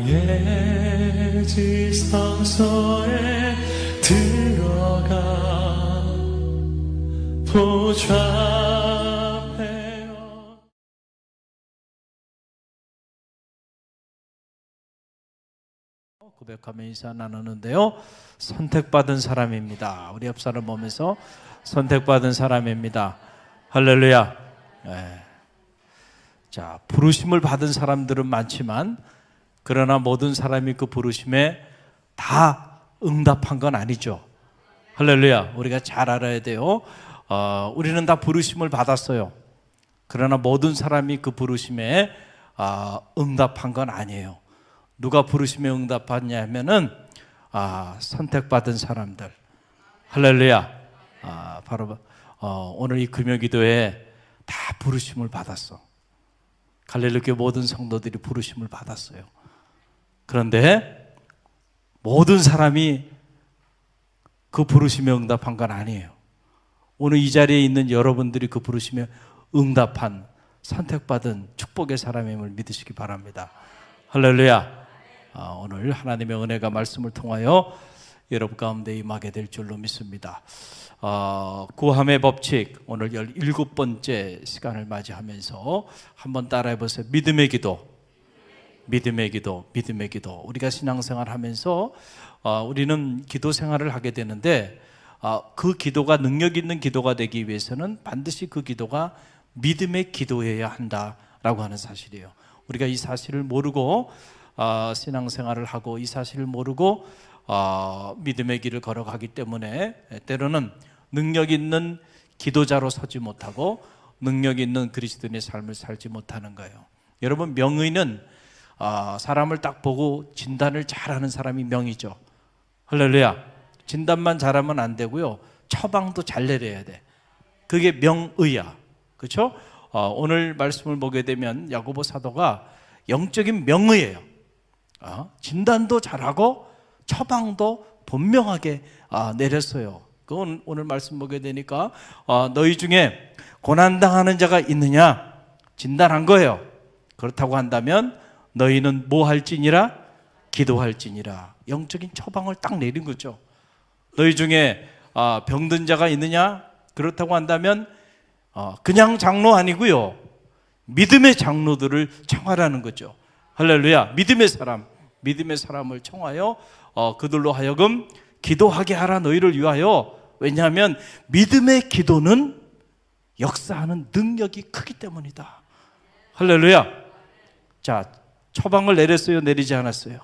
나의 지성소에 들어가 보좌하며 고백하며 인사 나누는데요, 선택받은 사람입니다. 우리 옆 사람 보면서 선택받은 사람입니다. 할렐루야. 네. 자, 부르심을 받은 사람들은 많지만 그러나 모든 사람이 그 부르심에 다 응답한 건 아니죠. 할렐루야. 우리가 잘 알아야 돼요. 우리는 다 부르심을 받았어요. 그러나 모든 사람이 그 부르심에 응답한 건 아니에요. 누가 부르심에 응답하냐 하면은 선택받은 사람들. 할렐루야. 바로 오늘 이 금요기도에 다 부르심을 받았어. 갈릴리교회 모든 성도들이 부르심을 받았어요. 그런데 모든 사람이 그 부르심에 응답한 건 아니에요. 오늘 이 자리에 있는 여러분들이 그 부르심에 응답한 선택받은 축복의 사람임을 믿으시기 바랍니다. 할렐루야. 오늘 하나님의 은혜가 말씀을 통하여 여러분 가운데 임하게 될 줄로 믿습니다. 구함의 법칙, 오늘 17번째 시간을 맞이하면서 한번 따라해 보세요. 믿음의 기도, 믿음의 기도, 믿음의 기도. 우리가 신앙생활 하면서 우리는 기도 생활을 하게 되는데 그 기도가 능력 있는 기도가 되기 위해서는 반드시 그 기도가 믿음의 기도여야 한다라고 하는 사실이에요. 우리가 이 사실을 모르고 신앙생활을 하고 이 사실을 모르고 믿음의 길을 걸어가기 때문에 때로는 능력 있는 기도자로 서지 못하고 능력 있는 그리스도인의 삶을 살지 못하는 거예요. 여러분, 명의는 사람을 딱 보고 진단을 잘하는 사람이 명의죠. 할렐루야. 진단만 잘하면 안 되고요, 처방도 잘 내려야 돼. 그게 명의야. 그렇죠? 오늘 말씀을 보게 되면 야고보 사도가 영적인 명의예요. 진단도 잘하고 처방도 분명하게 내렸어요. 그건 오늘 말씀 보게 되니까 너희 중에 고난당하는 자가 있느냐 진단한 거예요. 그렇다고 한다면 너희는 뭐 할지니라? 기도할지니라. 영적인 처방을 딱 내린 거죠. 너희 중에 병든 자가 있느냐? 그렇다고 한다면 그냥 장로 아니고요, 믿음의 장로들을 청하라는 거죠. 할렐루야. 믿음의 사람을 청하여 그들로 하여금 기도하게 하라, 너희를 위하여. 왜냐하면 믿음의 기도는 역사하는 능력이 크기 때문이다. 할렐루야. 자, 처방을 내렸어요, 내리지 않았어요?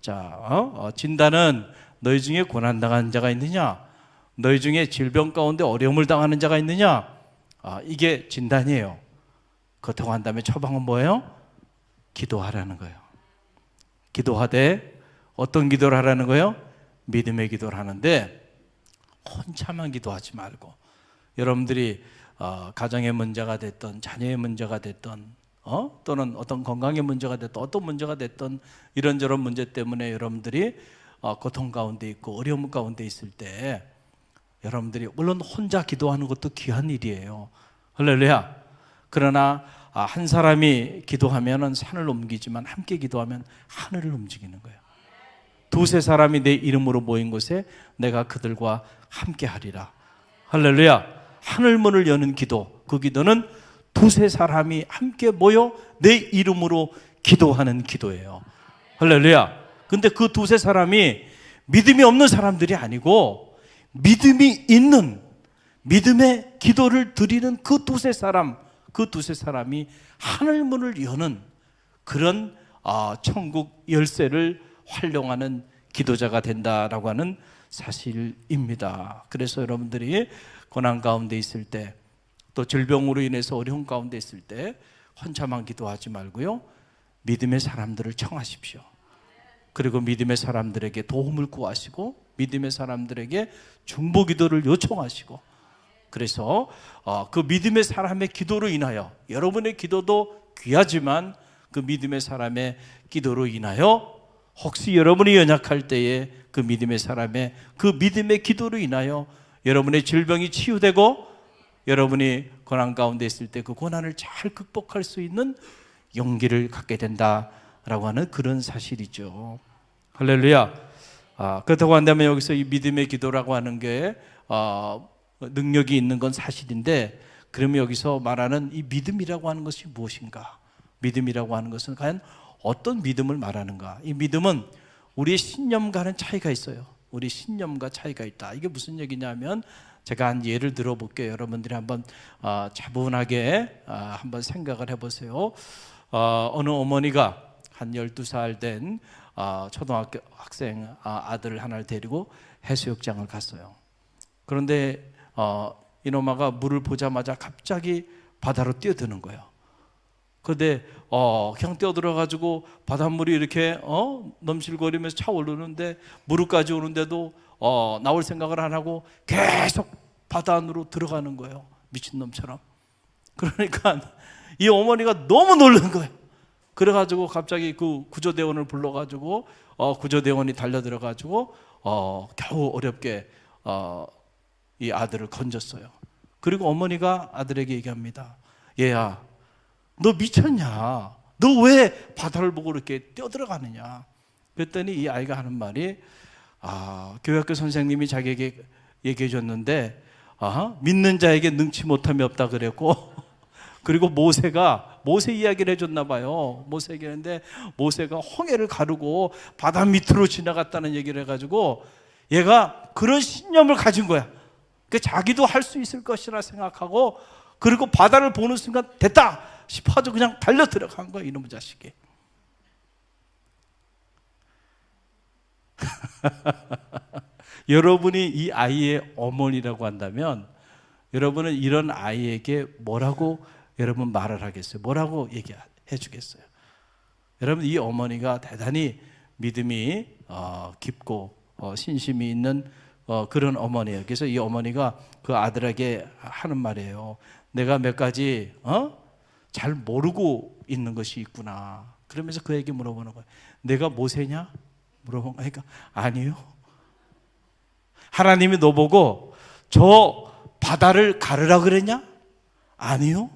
자, 진단은 너희 중에 고난당하는 자가 있느냐? 너희 중에 질병 가운데 어려움을 당하는 자가 있느냐? 이게 진단이에요. 그렇다고 한다면 처방은 뭐예요? 기도하라는 거예요. 기도하되 어떤 기도를 하라는 거예요? 믿음의 기도를 하는데 혼자만 기도하지 말고, 여러분들이 가정의 문제가 됐던, 자녀의 문제가 됐던, 또는 어떤 건강의 문제가 됐던, 어떤 문제가 됐던 이런저런 문제 때문에 여러분들이 고통 가운데 있고 어려움 가운데 있을 때 여러분들이 물론 혼자 기도하는 것도 귀한 일이에요. 할렐루야. 그러나 한 사람이 기도하면 산을 옮기지만 함께 기도하면 하늘을 움직이는 거예요. 두세 사람이 내 이름으로 모인 곳에 내가 그들과 함께 하리라. 할렐루야. 하늘문을 여는 기도, 그 기도는 두세 사람이 함께 모여 내 이름으로 기도하는 기도예요. 할렐루야. 근데 그 두세 사람이 믿음이 없는 사람들이 아니고 믿음이 있는, 믿음의 기도를 드리는 그 두세 사람이 하늘문을 여는 그런 천국 열쇠를 활용하는 기도자가 된다라고 하는 사실입니다. 그래서 여러분들이 고난 가운데 있을 때, 또 질병으로 인해서 어려움 가운데 있을 때 혼자만 기도하지 말고요, 믿음의 사람들을 청하십시오. 그리고 믿음의 사람들에게 도움을 구하시고 믿음의 사람들에게 중보 기도를 요청하시고, 그래서 그 믿음의 사람의 기도로 인하여, 여러분의 기도도 귀하지만 그 믿음의 사람의 기도로 인하여 혹시 여러분이 연약할 때에 그 믿음의 사람의 그 믿음의 기도로 인하여 여러분의 질병이 치유되고 여러분이 고난 가운데 있을 때 그 고난을 잘 극복할 수 있는 용기를 갖게 된다 라고 하는 그런 사실이죠. 할렐루야. 그렇다고 한다면 여기서 이 믿음의 기도라고 하는 게 능력이 있는 건 사실인데, 그러면 여기서 말하는 이 믿음이라고 하는 것이 무엇인가? 믿음이라고 하는 것은 과연 어떤 믿음을 말하는가? 이 믿음은 우리의 신념과는 차이가 있어요. 우리 신념과 차이가 있다. 이게 무슨 얘기냐면, 제가 한 예를 들어볼게요. 여러분들이 한번 차분하게 한번 생각을 해보세요. 어느 어머니가 한 12살 된 초등학교 학생 아들 하나를 데리고 해수욕장을 갔어요. 그런데 이놈아가 물을 보자마자 갑자기 바다로 뛰어드는 거예요. 그런데 그냥 뛰어들어가지고 바닷물이 이렇게 넘실거리면서 차오르는데 무릎까지 오는데도 나올 생각을 안 하고 계속 바다 안으로 들어가는 거예요. 미친놈처럼. 그러니까 이 어머니가 너무 놀란 거예요. 그래가지고 갑자기 그 구조대원을 불러가지고 구조대원이 달려들어가지고 겨우 어렵게 이 아들을 건졌어요. 그리고 어머니가 아들에게 얘기합니다. 얘야, 너 미쳤냐? 너 왜 바다를 보고 이렇게 뛰어들어가느냐? 그랬더니 이 아이가 하는 말이, 교회학교 선생님이 자기에게 얘기해 줬는데 믿는 자에게 능치 못함이 없다 그랬고, 그리고 모세 이야기를 해줬나 봐요. 모세 얘기했는데 모세가 홍해를 가르고 바다 밑으로 지나갔다는 얘기를 해가지고 얘가 그런 신념을 가진 거야. 그 자기도 할 수 있을 것이라 생각하고, 그리고 바다를 보는 순간 됐다 싶어서 그냥 달려 들어간 거야, 이놈의 자식이. 여러분이 이 아이의 어머니라고 한다면 여러분은 이런 아이에게 뭐라고 여러분 말을 하겠어요? 뭐라고 얘기해 주겠어요? 여러분, 이 어머니가 대단히 믿음이 깊고 신심이 있는 그런 어머니예요. 그래서 이 어머니가 그 아들에게 하는 말이에요. 내가 몇 가지 잘 모르고 있는 것이 있구나. 그러면서 그에게 물어보는 거예요. 내가 모세냐? 물어본 거니까 아니요. 하나님이 너 보고 저 바다를 가르라 그랬냐? 아니요.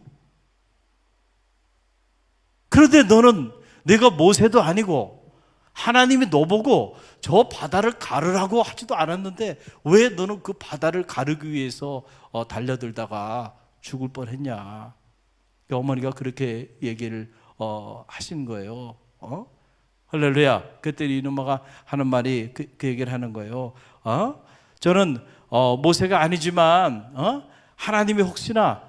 그런데 너는 내가 모세도 아니고 하나님이 너 보고 저 바다를 가르라고 하지도 않았는데 왜 너는 그 바다를 가르기 위해서 달려들다가 죽을 뻔했냐? 어머니가 그렇게 얘기를 하신 거예요. 할렐루야. 그때 이놈아가 하는 말이 그 얘기를 하는 거예요. 저는 모세가 아니지만 하나님이 혹시나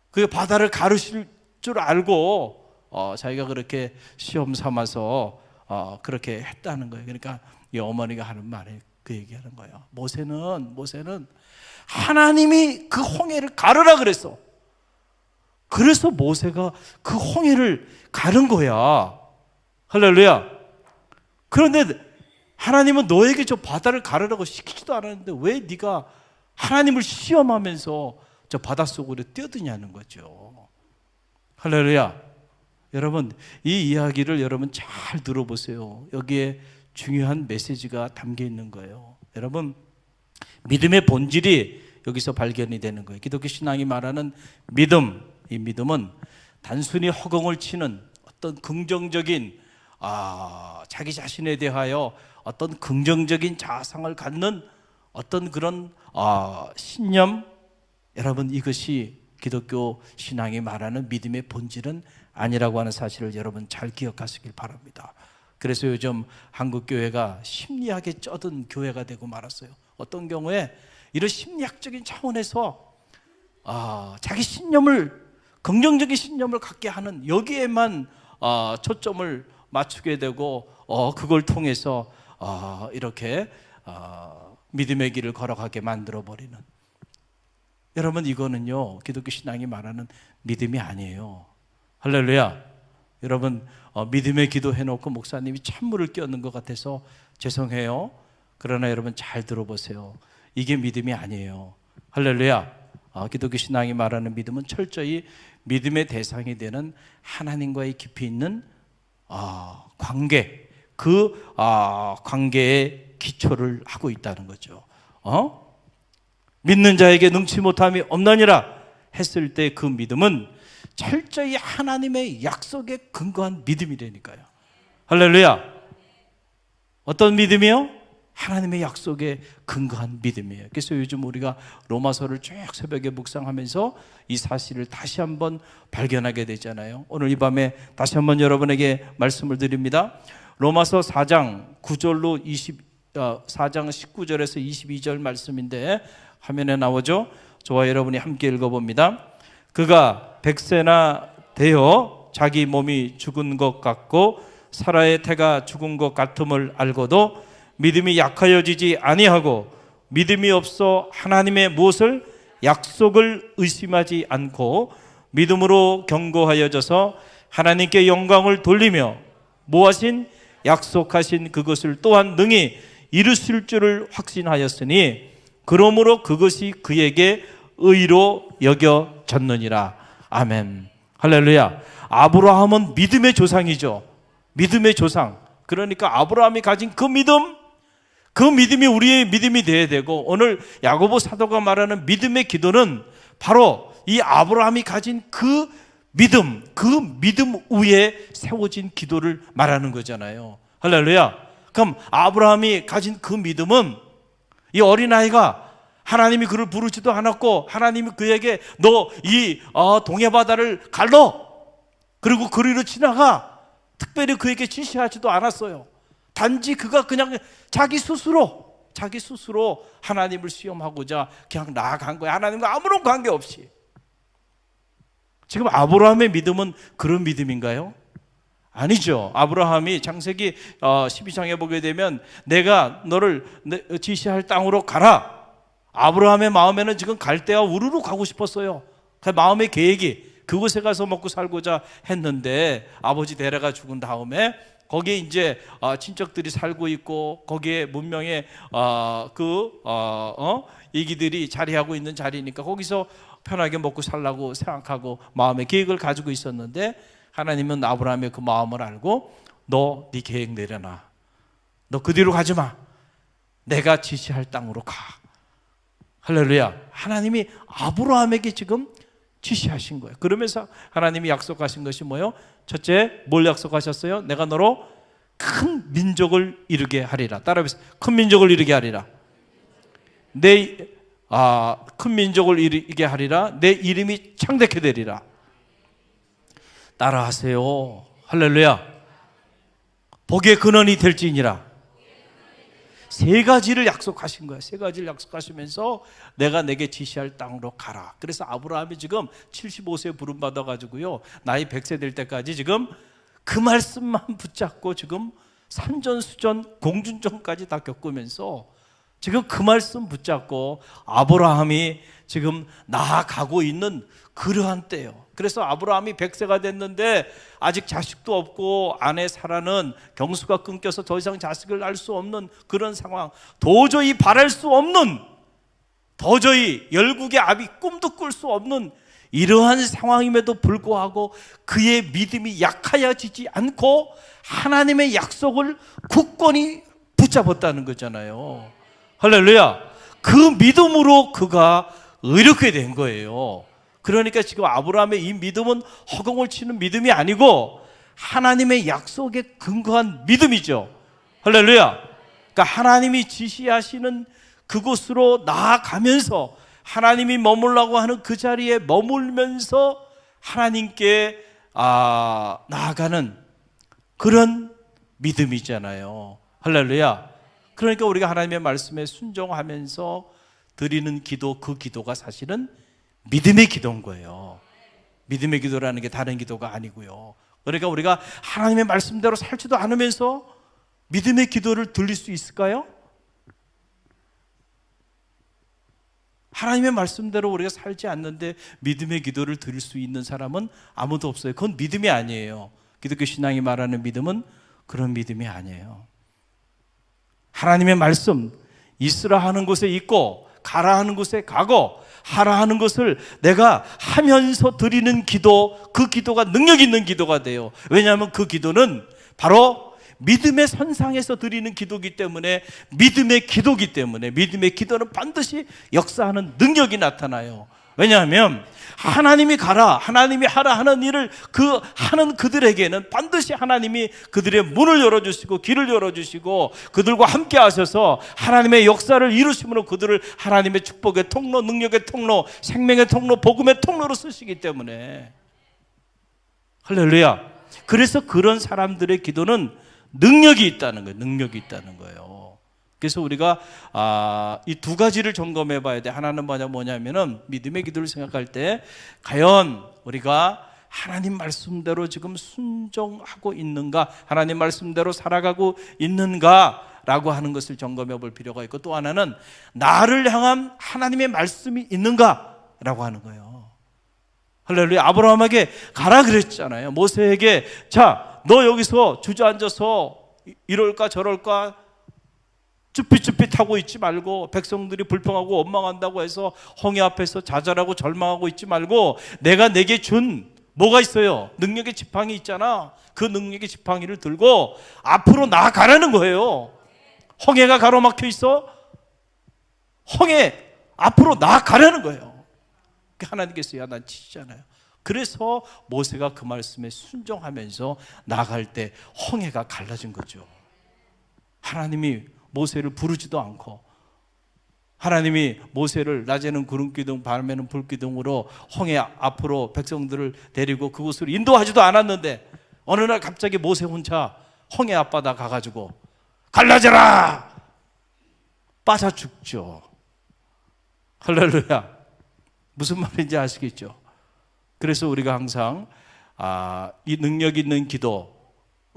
그 바다를 가르실 줄 알고 자기가 그렇게 시험 삼아서 그렇게 했다는 거예요. 그러니까 이 어머니가 하는 말이 그 얘기하는 거예요. 모세는 하나님이 그 홍해를 가르라 그랬어. 그래서 모세가 그 홍해를 가른 거야. 할렐루야. 그런데 하나님은 너에게 저 바다를 가르라고 시키지도 않았는데 왜 네가 하나님을 시험하면서 저 바닷속으로 뛰어드냐는 거죠. 할렐루야. 여러분, 이 이야기를 여러분 잘 들어보세요. 여기에 중요한 메시지가 담겨 있는 거예요. 여러분, 믿음의 본질이 여기서 발견이 되는 거예요. 기독교 신앙이 말하는 믿음, 이 믿음은 단순히 허공을 치는 어떤 긍정적인 자기 자신에 대하여 어떤 긍정적인 자상을 갖는 어떤 그런 신념, 여러분, 이것이 기독교 신앙이 말하는 믿음의 본질은 아니라고 하는 사실을 여러분 잘 기억하시길 바랍니다. 그래서 요즘 한국교회가 심리학에 쩌든 교회가 되고 말았어요. 어떤 경우에 이런 심리학적인 차원에서 자기 신념을, 긍정적인 신념을 갖게 하는 여기에만 초점을 맞추게 되고 그걸 통해서 이렇게 믿음의 길을 걸어가게 만들어버리는, 여러분, 이거는요 기독교 신앙이 말하는 믿음이 아니에요. 할렐루야. 여러분, 믿음의 기도 해놓고 목사님이 찬물을 끼얹는 것 같아서 죄송해요. 그러나 여러분 잘 들어보세요. 이게 믿음이 아니에요. 할렐루야. 기독교 신앙이 말하는 믿음은 철저히 믿음의 대상이 되는 하나님과의 깊이 있는 관계, 그 관계에 기초를 하고 있다는 거죠. 믿는 자에게 능치 못함이 없느니라 했을 때 그 믿음은 철저히 하나님의 약속에 근거한 믿음이라니까요. 할렐루야. 어떤 믿음이요? 하나님의 약속에 근거한 믿음이에요. 그래서 요즘 우리가 로마서를 쭉 새벽에 묵상하면서 이 사실을 다시 한번 발견하게 되잖아요. 오늘 이 밤에 다시 한번 여러분에게 말씀을 드립니다. 로마서 4장 9절로 4장 19절에서 22절 말씀인데 화면에 나오죠. 저와 여러분이 함께 읽어봅니다. 그가 백세나 되어 자기 몸이 죽은 것 같고 사라의 태가 죽은 것 같음을 알고도 믿음이 약하여지지 아니하고 믿음이 없어 하나님의 무엇을 약속을 의심하지 않고 믿음으로 견고하여져서 하나님께 영광을 돌리며 모하신 약속하신 그것을 또한 능히 이루실 줄을 확신하였으니 그러므로 그것이 그에게 의로 여겨졌느니라. 아멘. 할렐루야. 아브라함은 믿음의 조상이죠. 믿음의 조상. 그러니까 아브라함이 가진 그 믿음이 우리의 믿음이 되어야 되고, 오늘 야고보 사도가 말하는 믿음의 기도는 바로 이 아브라함이 가진 그 믿음 위에 세워진 기도를 말하는 거잖아요. 할렐루야. 그럼 아브라함이 가진 그 믿음은 이 어린아이가 하나님이 그를 부르지도 않았고 하나님이 그에게 너 이 동해바다를 갈러 그리고 그리로 지나가 특별히 그에게 지시하지도 않았어요. 단지 그가 그냥 자기 스스로 하나님을 시험하고자 그냥 나아간 거예요. 하나님과 아무런 관계없이. 지금 아브라함의 믿음은 그런 믿음인가요? 아니죠. 아브라함이 창세기 12장에 보게 되면 내가 너를 지시할 땅으로 가라. 아브라함의 마음에는 지금 갈대아 우르르 가고 싶었어요. 그 마음의 계획이 그곳에 가서 먹고 살고자 했는데 아버지 데려가 죽은 다음에 거기에 이제 친척들이 살고 있고 거기에 문명의 이기들이 자리하고 있는 자리니까 거기서 편하게 먹고 살라고 생각하고 마음의 계획을 가지고 있었는데 하나님은 아브라함의 그 마음을 알고 너 네 계획 내려놔. 너 그 뒤로 가지 마. 내가 지시할 땅으로 가. 할렐루야. 하나님이 아브라함에게 지금 지시하신 거예요. 그러면서 하나님이 약속하신 것이 뭐예요? 첫째, 뭘 약속하셨어요? 내가 너로 큰 민족을 이루게 하리라. 따라해보세요. 큰 민족을 이루게 하리라. 큰 민족을 이루게 하리라. 내 이름이 창대케 되리라. 따라하세요. 할렐루야. 복의 근원이 될지니라. 세 가지를 약속하신 거예요. 세 가지를 약속하시면서 내가 내게 지시할 땅으로 가라. 그래서 아브라함이 지금 75세에 부름받아 가지고요, 나이 100세 될 때까지 지금 그 말씀만 붙잡고 지금 산전수전 공준전까지 다 겪으면서 지금 그 말씀 붙잡고 아브라함이 지금 나아가고 있는 그러한 때예요. 그래서 아브라함이 100세가 됐는데 아직 자식도 없고 아내 사라는 경수가 끊겨서 더 이상 자식을 낳을 수 없는 그런 상황, 도저히 바랄 수 없는, 도저히 열국의 아비 꿈도 꿀 수 없는 이러한 상황임에도 불구하고 그의 믿음이 약하여지지 않고 하나님의 약속을 굳건히 붙잡았다는 거잖아요. 할렐루야. 그 믿음으로 그가 의롭게 된 거예요. 그러니까 지금 아브라함의 이 믿음은 허공을 치는 믿음이 아니고 하나님의 약속에 근거한 믿음이죠. 할렐루야. 그러니까 하나님이 지시하시는 그곳으로 나아가면서 하나님이 머물라고 하는 그 자리에 머물면서 하나님께 나아가는 그런 믿음이잖아요. 할렐루야. 그러니까 우리가 하나님의 말씀에 순종하면서 드리는 기도, 그 기도가 사실은 믿음의 기도인 거예요. 믿음의 기도라는 게 다른 기도가 아니고요. 그러니까 우리가 하나님의 말씀대로 살지도 않으면서 믿음의 기도를 드릴 수 있을까요? 하나님의 말씀대로 우리가 살지 않는데 믿음의 기도를 드릴 수 있는 사람은 아무도 없어요. 그건 믿음이 아니에요. 기독교 신앙이 말하는 믿음은 그런 믿음이 아니에요. 하나님의 말씀, 있으라 하는 곳에 있고 가라 하는 곳에 가고 하라 하는 것을 내가 하면서 드리는 기도, 그 기도가 능력 있는 기도가 돼요. 왜냐하면 그 기도는 바로 믿음의 선상에서 드리는 기도이기 때문에, 믿음의 기도이기 때문에, 믿음의 기도는 반드시 역사하는 능력이 나타나요. 왜냐하면 하나님이 가라, 하나님이 하라 하는 일을 하는 그들에게는 반드시 하나님이 그들의 문을 열어주시고 길을 열어주시고 그들과 함께 하셔서 하나님의 역사를 이루심으로 그들을 하나님의 축복의 통로, 능력의 통로, 생명의 통로, 복음의 통로로 쓰시기 때문에. 할렐루야. 그래서 그런 사람들의 기도는 능력이 있다는 거예요. 능력이 있다는 거예요. 그래서 우리가 이 두 가지를 점검해 봐야 돼. 하나는 뭐냐면은 믿음의 기도를 생각할 때 과연 우리가 하나님 말씀대로 지금 순종하고 있는가, 하나님 말씀대로 살아가고 있는가라고 하는 것을 점검해 볼 필요가 있고, 또 하나는 나를 향한 하나님의 말씀이 있는가라고 하는 거예요. 할렐루야. 아브라함에게 가라 그랬잖아요. 모세에게 자, 너 여기서 주저앉아서 이럴까 저럴까 쭈삣쭈삣 하고 있지 말고, 백성들이 불평하고 원망한다고 해서 홍해 앞에서 좌절하고 절망하고 있지 말고, 내가 내게 준 뭐가 있어요? 능력의 지팡이 있잖아. 그 능력의 지팡이를 들고 앞으로 나아가라는 거예요. 홍해가 가로막혀 있어? 홍해 앞으로 나아가라는 거예요. 하나님께서 야, 난 치잖아요. 그래서 모세가 그 말씀에 순종하면서 나아갈 때 홍해가 갈라진 거죠. 하나님이 모세를 부르지도 않고, 하나님이 모세를 낮에는 구름기둥 밤에는 불기둥으로 홍해 앞으로 백성들을 데리고 그곳으로 인도하지도 않았는데, 어느 날 갑자기 모세 혼자 홍해 앞바다 가가지고 갈라져라! 빠져 죽죠. 할렐루야. 무슨 말인지 아시겠죠? 그래서 우리가 항상 이 능력 있는 기도,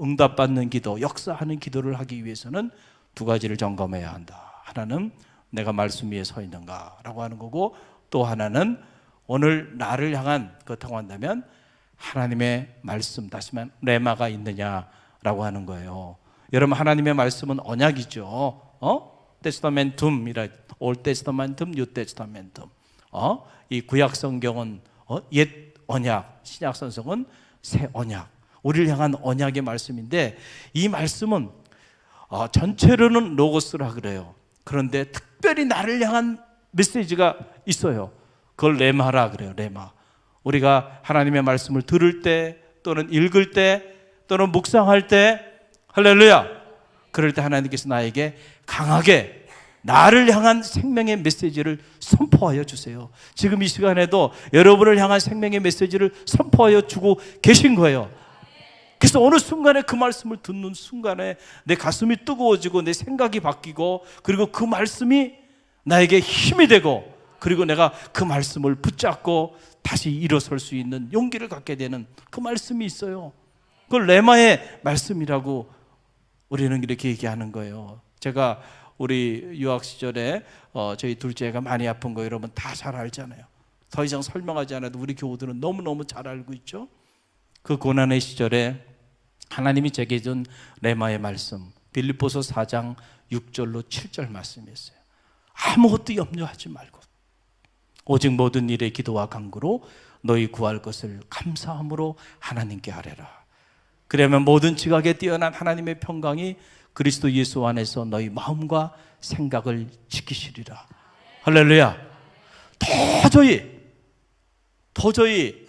응답받는 기도, 역사하는 기도를 하기 위해서는 두 가지를 점검해야 한다. 하나는 내가 말씀 위에 서 있는가라고 하는 거고, 또 하나는 오늘 나를 향한, 그렇다고 한다면 하나님의 말씀, 다시 말하면 레마가 있느냐라고 하는 거예요. 여러분, 하나님의 말씀은 언약이죠. 테스타멘툼이라, 올 테스타멘툼, 뉴 테스타멘툼. 이 구약 성경은 옛 언약, 신약 성경은 새 언약, 우리를 향한 언약의 말씀인데, 이 말씀은 전체로는 로고스라 그래요. 그런데 특별히 나를 향한 메시지가 있어요. 그걸 레마라 그래요. 레마. 우리가 하나님의 말씀을 들을 때, 또는 읽을 때, 또는 묵상할 때, 할렐루야, 그럴 때 하나님께서 나에게 강하게 나를 향한 생명의 메시지를 선포하여 주세요. 지금 이 시간에도 여러분을 향한 생명의 메시지를 선포하여 주고 계신 거예요. 그래서 어느 순간에 그 말씀을 듣는 순간에 내 가슴이 뜨거워지고 내 생각이 바뀌고, 그리고 그 말씀이 나에게 힘이 되고, 그리고 내가 그 말씀을 붙잡고 다시 일어설 수 있는 용기를 갖게 되는 그 말씀이 있어요. 그걸 레마의 말씀이라고 우리는 이렇게 얘기하는 거예요. 제가 우리 유학 시절에 저희 둘째가 많이 아픈 거 여러분 다 잘 알잖아요. 더 이상 설명하지 않아도 우리 교우들은 너무너무 잘 알고 있죠. 그 고난의 시절에 하나님이 제게 준 레마의 말씀, 빌립보서 4장 6절로 7절 말씀이었어요. 아무것도 염려하지 말고 오직 모든 일에 기도와 간구로 너희 구할 것을 감사함으로 하나님께 아뢰라. 그러면 모든 지각에 뛰어난 하나님의 평강이 그리스도 예수 안에서 너희 마음과 생각을 지키시리라. 할렐루야. 도저히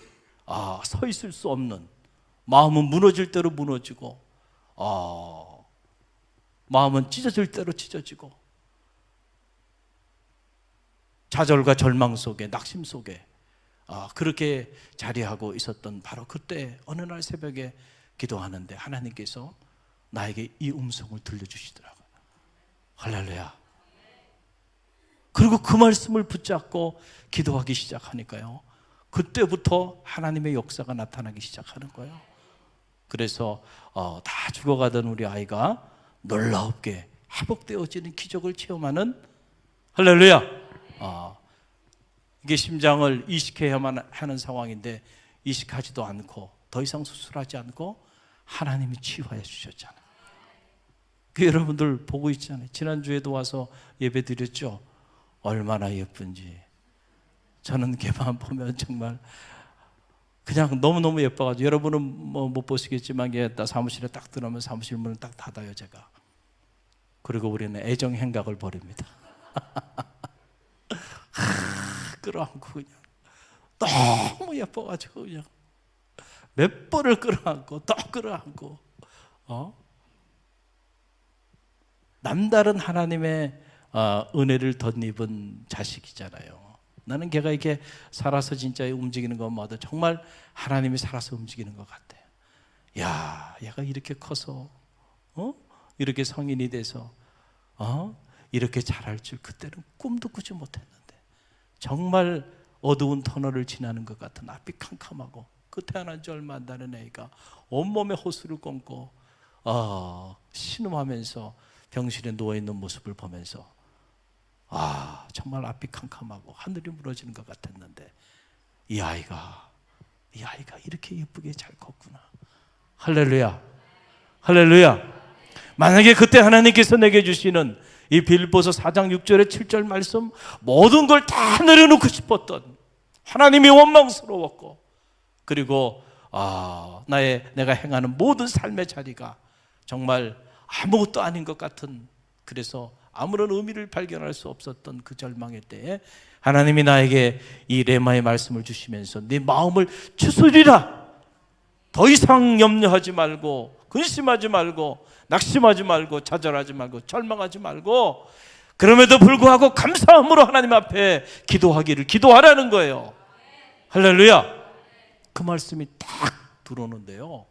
서 있을 수 없는, 마음은 무너질 대로 무너지고, 마음은 찢어질 대로 찢어지고, 좌절과 절망 속에, 낙심 속에 그렇게 자리하고 있었던 바로 그때 어느 날 새벽에 기도하는데 하나님께서 나에게 이 음성을 들려주시더라고요. 할렐루야. 그리고 그 말씀을 붙잡고 기도하기 시작하니까요, 그때부터 하나님의 역사가 나타나기 시작하는 거예요. 그래서 다 죽어가던 우리 아이가 놀랍게 회복되어지는 기적을 체험하는, 할렐루야. 이게 심장을 이식해야만 하는 상황인데 이식하지도 않고 더 이상 수술하지 않고 하나님이 치유하여 주셨잖아요. 그 여러분들 보고 있잖아요. 지난주에도 와서 예배 드렸죠. 얼마나 예쁜지. 저는 걔만 보면 정말 그냥 너무너무 예뻐가지고, 여러분은 뭐 못 보시겠지만 사무실에 딱 들어오면 사무실 문을 딱 닫아요 제가. 그리고 우리는 애정 행각을 벌입니다. 끌어안고 그냥 너무 예뻐가지고 그냥 몇 번을 끌어안고 또 끌어안고 남다른 하나님의 은혜를 덧입은 자식이잖아요. 나는 걔가 이렇게 살아서 진짜 움직이는 것마다 정말 하나님이 살아서 움직이는 것 같아요. 야, 얘가 이렇게 커서 이렇게 성인이 돼서 이렇게 잘할 줄 그때는 꿈도 꾸지 못했는데, 정말 어두운 터널을 지나는 것 같은 앞이 캄캄하고 그 태어난 지 얼마 안 되는 애가 온몸에 호수를 꽂고 신음하면서 병실에 누워있는 모습을 보면서 정말 앞이 캄캄하고 하늘이 무너지는 것 같았는데 이 아이가 이렇게 예쁘게 잘 컸구나. 할렐루야, 할렐루야. 만약에 그때 하나님께서 내게 주시는 이 빌립보서 4장 6절에 7절 말씀, 모든 걸 다 내려놓고 싶었던, 하나님이 원망스러웠고, 그리고 내가 행하는 모든 삶의 자리가 정말 아무것도 아닌 것 같은, 그래서 아무런 의미를 발견할 수 없었던 그 절망의 때에 하나님이 나에게 이 레마의 말씀을 주시면서 네 마음을 추스리라. 더 이상 염려하지 말고 근심하지 말고 낙심하지 말고 좌절하지 말고 절망하지 말고, 그럼에도 불구하고 감사함으로 하나님 앞에 기도하라는 거예요. 할렐루야. 그 말씀이 딱 들어오는데요,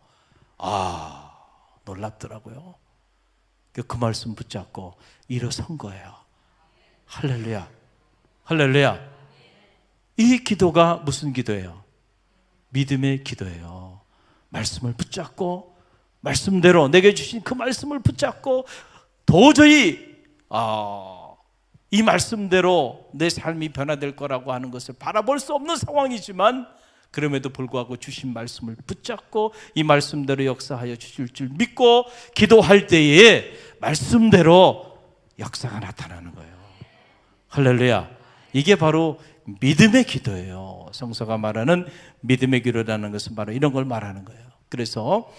놀랍더라고요. 그 말씀 붙잡고 일어선 거예요. 할렐루야, 할렐루야. 이 기도가 무슨 기도예요? 믿음의 기도예요. 말씀을 붙잡고, 말씀대로 내게 주신 그 말씀을 붙잡고, 도저히 이 말씀대로 내 삶이 변화될 거라고 하는 것을 바라볼 수 없는 상황이지만, 그럼에도 불구하고 주신 말씀을 붙잡고 이 말씀대로 역사하여 주실 줄 믿고 기도할 때에 말씀대로 역사가 나타나는 거예요. 할렐루야. 이게 바로 믿음의 기도예요. 성서가 말하는 믿음의 기도라는 것은 바로 이런 걸 말하는 거예요. 그래서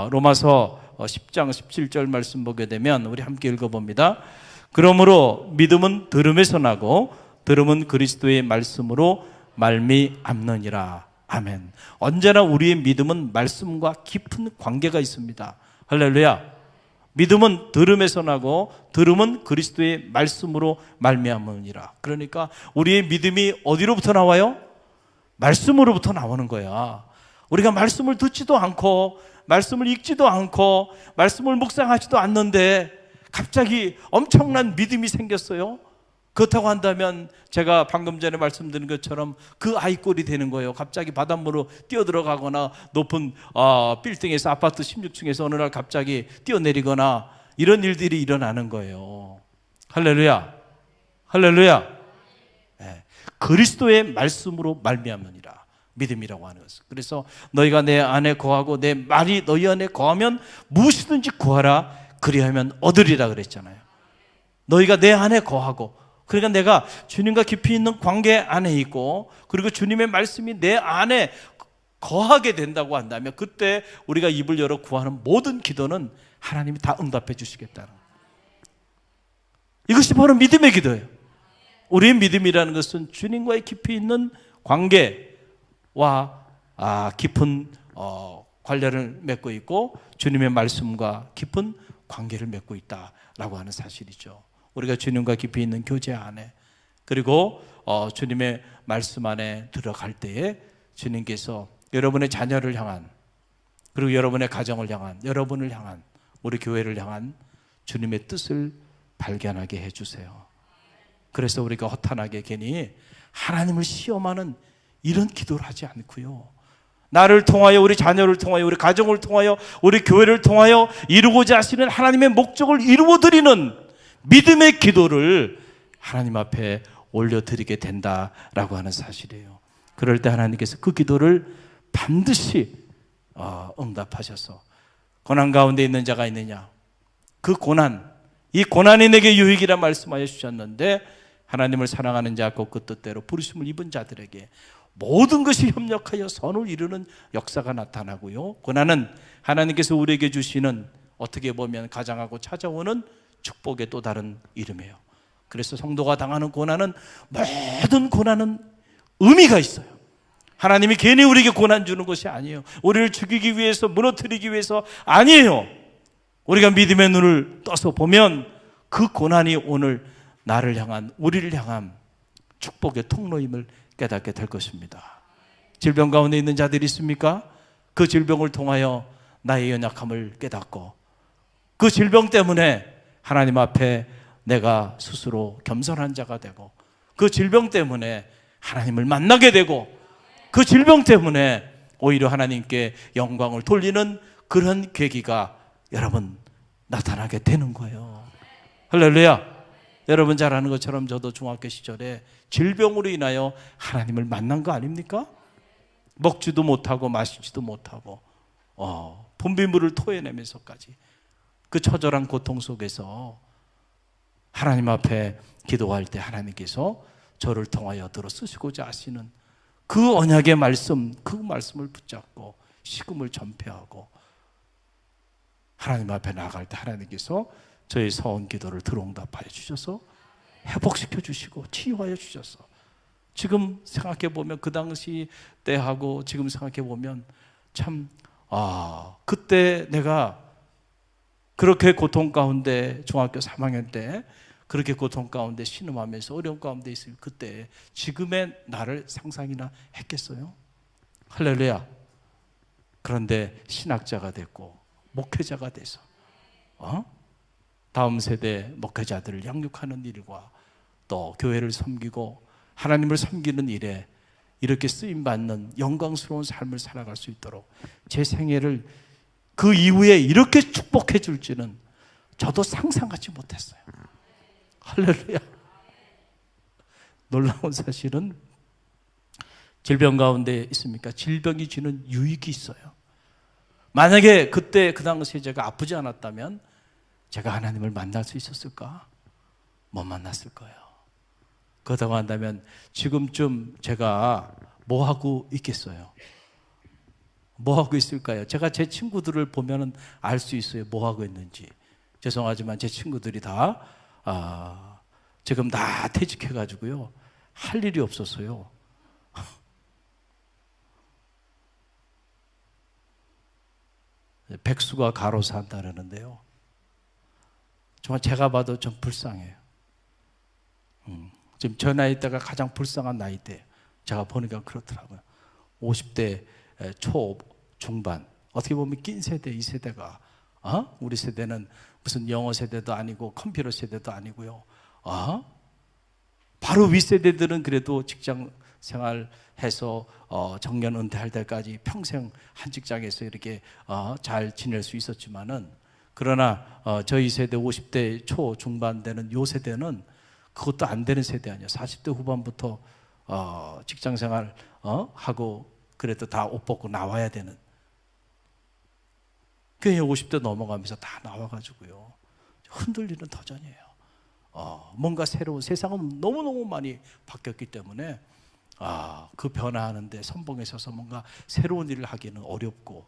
로마서 10장 17절 말씀 보게 되면 우리 함께 읽어봅니다. 그러므로 믿음은 들음에서 나고 들음은 그리스도의 말씀으로 말미암느니라. 아멘. 언제나 우리의 믿음은 말씀과 깊은 관계가 있습니다. 할렐루야. 믿음은 들음에서 나고 들음은 그리스도의 말씀으로 말미암으니라. 그러니까 우리의 믿음이 어디로부터 나와요? 말씀으로부터 나오는 거야. 우리가 말씀을 듣지도 않고 말씀을 읽지도 않고 말씀을 묵상하지도 않는데 갑자기 엄청난 믿음이 생겼어요. 그렇다고 한다면 제가 방금 전에 말씀드린 것처럼 그 아이 꼴이 되는 거예요. 갑자기 바닷물로 뛰어들어가거나 높은 빌딩에서 아파트 16층에서 어느 날 갑자기 뛰어내리거나 이런 일들이 일어나는 거예요. 할렐루야, 할렐루야. 네. 그리스도의 말씀으로 말미암으니라. 믿음이라고 하는 것은. 그래서 너희가 내 안에 거하고 내 말이 너희 안에 거하면 무엇이든지 구하라. 그리하면 얻으리라 그랬잖아요. 너희가 내 안에 거하고, 그러니까 내가 주님과 깊이 있는 관계 안에 있고, 그리고 주님의 말씀이 내 안에 거하게 된다고 한다면 그때 우리가 입을 열어 구하는 모든 기도는 하나님이 다 응답해 주시겠다는, 이것이 바로 믿음의 기도예요. 우리의 믿음이라는 것은 주님과의 깊이 있는 관계와 깊은 관련을 맺고 있고 주님의 말씀과 깊은 관계를 맺고 있다라고 하는 사실이죠. 우리가 주님과 깊이 있는 교제 안에, 그리고 주님의 말씀 안에 들어갈 때에 주님께서 여러분의 자녀를 향한, 그리고 여러분의 가정을 향한, 여러분을 향한, 우리 교회를 향한 주님의 뜻을 발견하게 해주세요. 그래서 우리가 허탄하게 괜히 하나님을 시험하는 이런 기도를 하지 않고요, 나를 통하여, 우리 자녀를 통하여, 우리 가정을 통하여, 우리 교회를 통하여 이루고자 하시는 하나님의 목적을 이루어드리는 믿음의 기도를 하나님 앞에 올려드리게 된다라고 하는 사실이에요. 그럴 때 하나님께서 그 기도를 반드시 응답하셔서, 고난 가운데 있는 자가 있느냐, 그 고난, 이 고난이 내게 유익이라 말씀하여 주셨는데, 하나님을 사랑하는 자고 그 뜻대로 부르심을 입은 자들에게 모든 것이 협력하여 선을 이루는 역사가 나타나고요, 고난은 하나님께서 우리에게 주시는, 어떻게 보면 가장하고 찾아오는 축복의 또 다른 이름이에요. 그래서 성도가 당하는 고난은, 모든 고난은 의미가 있어요. 하나님이 괜히 우리에게 고난 주는 것이 아니에요. 우리를 죽이기 위해서, 무너뜨리기 위해서 아니에요. 우리가 믿음의 눈을 떠서 보면 그 고난이 오늘 나를 향한, 우리를 향한 축복의 통로임을 깨닫게 될 것입니다. 질병 가운데 있는 자들이 있습니까? 그 질병을 통하여 나의 연약함을 깨닫고 그 질병 때문에 하나님 앞에 내가 스스로 겸손한 자가 되고 그 질병 때문에 하나님을 만나게 되고 그 질병 때문에 오히려 하나님께 영광을 돌리는 그런 계기가 여러분 나타나게 되는 거예요. 할렐루야. 여러분 잘 아는 것처럼 저도 중학교 시절에 질병으로 인하여 하나님을 만난 거 아닙니까? 먹지도 못하고 마시지도 못하고 분비물을 토해내면서까지 그 처절한 고통 속에서 하나님 앞에 기도할 때 하나님께서 저를 통하여 들어 쓰시고자 하시는 그 언약의 말씀, 그 말씀을 붙잡고 식음을 전폐하고 하나님 앞에 나아갈 때 하나님께서 저희 서원 기도를 들어응답하여 주셔서 회복시켜 주시고 치유하여 주셔서 지금 생각해 보면 그 당시 때하고 지금 생각해 보면 참 그때 내가 그렇게 고통 가운데 중학교 3학년 때 그렇게 고통 가운데 신음하면서 어려움 가운데 있을 그때 지금의 나를 상상이나 했겠어요? 할렐루야. 그런데 신학자가 됐고 목회자가 돼서 다음 세대 목회자들을 양육하는 일과 또 교회를 섬기고 하나님을 섬기는 일에 이렇게 쓰임받는 영광스러운 삶을 살아갈 수 있도록 제 생애를 그 이후에 이렇게 축복해 줄지는 저도 상상하지 못했어요. 할렐루야. 놀라운 사실은 질병 가운데 있습니까? 질병이 주는 유익이 있어요. 만약에 그때 그 당시에 제가 아프지 않았다면 제가 하나님을 만날 수 있었을까? 못 만났을 거예요. 그렇다고 한다면 지금쯤 제가 뭐 하고 있겠어요? 뭐 하고 있을까요? 제가 제 친구들을 보면 알 수 있어요. 뭐 하고 있는지. 죄송하지만 제 친구들이 다 지금 다 퇴직해가지고요. 할 일이 없었어요. 백수가 가로 산다는데요. 정말 제가 봐도 좀 불쌍해요. 지금 저 나이 때가 가장 불쌍한 나이대. 제가 보니까 그렇더라고요. 50대 초 중반. 어떻게 보면 낀 세대, 이 세대가 우리 세대는 무슨 영어 세대도 아니고 컴퓨터 세대도 아니고요. 바로 윗세대들은 그래도 직장 생활해서 정년 은퇴할 때까지 평생 한 직장에서 이렇게 잘 지낼 수 있었지만은 그러나 저희 세대 50대 초 중반 되는 요 세대는 그것도 안 되는 세대 아니에요. 40대 후반부터 직장 생활 하고 그래도 다 옷 벗고 나와야 되는. 그게 50대 넘어가면서 다 나와가지고요. 흔들리는 터전이에요. 뭔가 새로운 세상은 너무너무 많이 바뀌었기 때문에 그 변화하는데 선봉에 서서 뭔가 새로운 일을 하기는 어렵고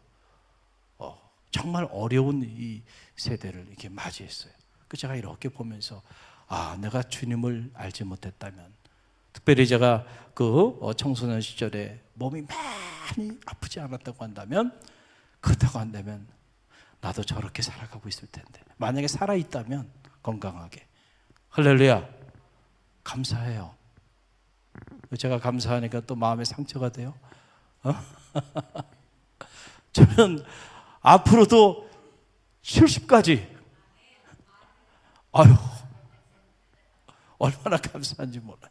정말 어려운 이 세대를 이렇게 맞이했어요. 그 제가 이렇게 보면서 내가 주님을 알지 못했다면 특별히 제가 그 청소년 시절에 몸이 많이 아프지 않았다고 한다면 그렇다고 한다면 나도 저렇게 살아가고 있을 텐데 만약에 살아있다면 건강하게 할렐루야 감사해요. 제가 감사하니까 또 마음에 상처가 돼요. 저는 앞으로도 70까지 얼마나 감사한지 몰라요.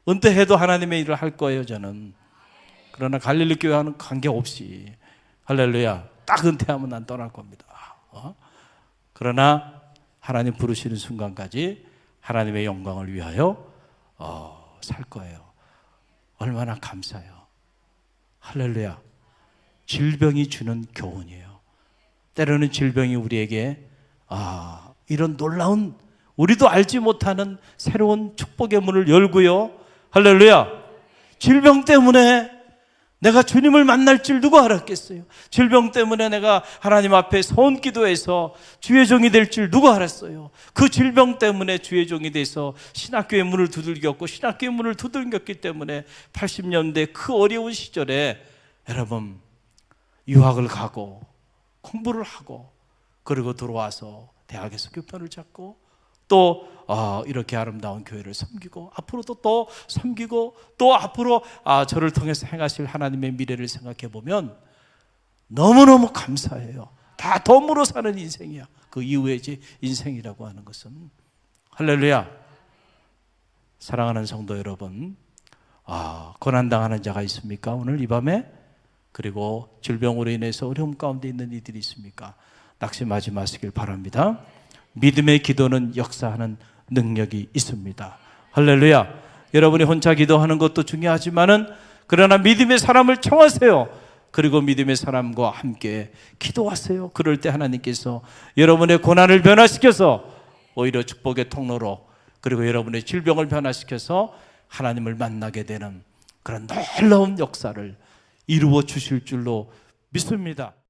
은퇴해도 하나님의 일을 할 거예요 저는. 그러나 갈릴리 교회와는 관계없이 할렐루야 딱 은퇴하면 난 떠날 겁니다. 그러나 하나님 부르시는 순간까지 하나님의 영광을 위하여 살 거예요. 얼마나 감사해요. 할렐루야. 질병이 주는 교훈이에요. 때로는 질병이 우리에게 이런 놀라운 우리도 알지 못하는 새로운 축복의 문을 열고요. 할렐루야. 질병 때문에 내가 주님을 만날 줄 누가 알았겠어요? 질병 때문에 내가 하나님 앞에 소원기도해서 주의 종이 될 줄 누가 알았어요? 그 질병 때문에 주의 종이 돼서 신학교의 문을 두들겼고, 신학교의 문을 두들겼기 때문에 80년대 그 어려운 시절에 여러분 유학을 가고 공부를 하고, 그리고 들어와서 대학에서 교편을 잡고, 또 이렇게 아름다운 교회를 섬기고, 앞으로도 또 섬기고, 또 앞으로 저를 통해서 행하실 하나님의 미래를 생각해 보면 너무너무 감사해요. 다 덤으로 사는 인생이야. 그 이후의 인생이라고 하는 것은. 할렐루야. 사랑하는 성도 여러분, 고난당하는 자가 있습니까? 오늘 이 밤에? 그리고 질병으로 인해서 어려움 가운데 있는 이들이 있습니까? 낙심하지 마시길 바랍니다. 믿음의 기도는 역사하는 능력이 있습니다. 할렐루야. 여러분이 혼자 기도하는 것도 중요하지만은, 그러나 믿음의 사람을 청하세요. 그리고 믿음의 사람과 함께 기도하세요. 그럴 때 하나님께서 여러분의 고난을 변화시켜서 오히려 축복의 통로로, 그리고 여러분의 질병을 변화시켜서 하나님을 만나게 되는 그런 놀라운 역사를 이루어 주실 줄로 믿습니다.